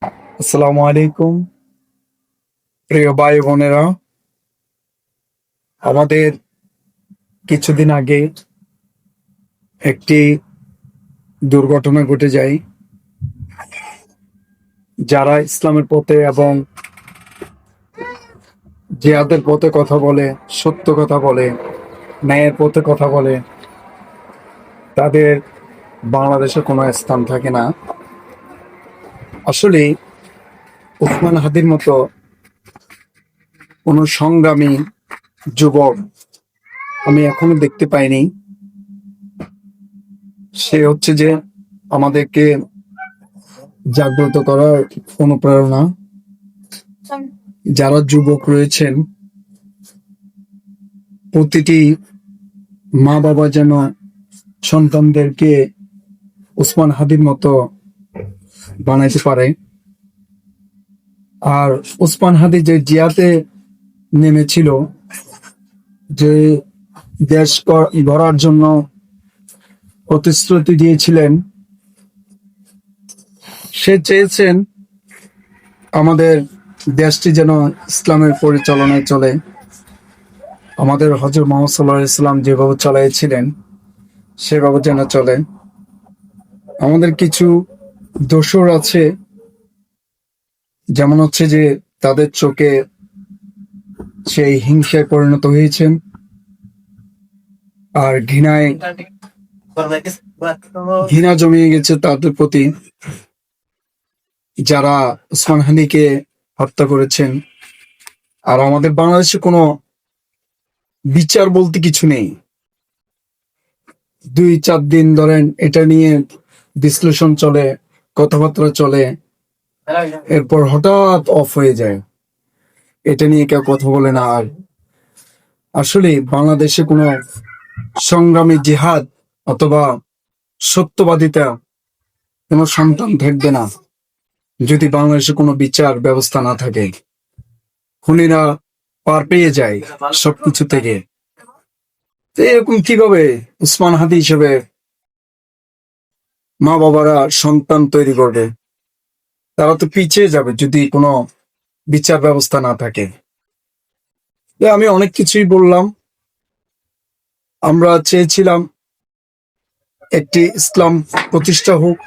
আসসালামু আলাইকুম প্রিয় ভাই বোনেরা। আমাদের কিছুদিন আগে একটি দুর্ঘটনা ঘটে যায়। যারা ইসলামের পথে এবং জিহাদের পথে কথা বলে, সত্য কথা বলে, ন্যায়ের পথে কথা বলে, তাদের বাংলাদেশে কোনো স্থান থাকে না। আসলে ওসমান হাদির মতো কোনো সংগ্রামী যুবক আমি এখনো দেখতে পাইনি। সে হচ্ছে যে আমাদেরকে জাগ্রত করার অনুপ্রেরণা। যারা যুবক রয়েছেন, প্রতিটি মা বাবা যেন সন্তানদেরকে ওসমান হাদির মতো বানাইতে পারে। আর ওসমান হাদি যে জিয়াতে নেমেছিল, যে দেশ গড়ার জন্য প্রতিশ্রুতি দিয়েছিলেন, সে চেয়েছেন আমাদের দেশটি যেন ইসলামের পরিচালনায় চলে। আমাদের হযরত মুহাম্মদ সাল্লাল্লাহু আলাইহি ওয়াসাল্লাম যেভাবে চালিয়েছিলেন সেভাবে যেন চলে। আমাদের কিছু দোসর আছে, যেমন হচ্ছে যে তাদের চোখে সেই হিংসায় পরিণত হয়েছেন আর ঘৃণা জমিয়ে গেছে তাদের প্রতি, যারা ওসমান হাদিকে হত্যা করেছেন। আর আমাদের বাংলাদেশে কোনো বিচার বলতে কিছু নেই। 2-4 দিন ধরেন এটা নিয়ে বিশ্লেষণ চলে, কথাবার্তা চলে, এরপর হঠাৎ অফ হয়ে যায়। এটা নিয়ে কেউ কথা বলে না। আর আসলে বাংলাদেশে কোনো সংগ্রামী জিহাদ অথবা সত্যবাদিতা কোনো সন্তান থাকবে না যদি বাংলাদেশে কোনো বিচার ব্যবস্থা না থাকে। খুনিরা পার পেয়ে যায় সবকিছু থেকে। তো এরকম কিভাবে উসমান হাদি হিসেবে মা বাবারা সন্তান তৈরি করবে? তারা তো পিছিয়ে যাবে যদি কোনো বিচার ব্যবস্থা না থাকে। আমি অনেক কিছুই বললাম। আমরা চেয়েছিলাম একটি ইসলাম প্রতিষ্ঠা হোক,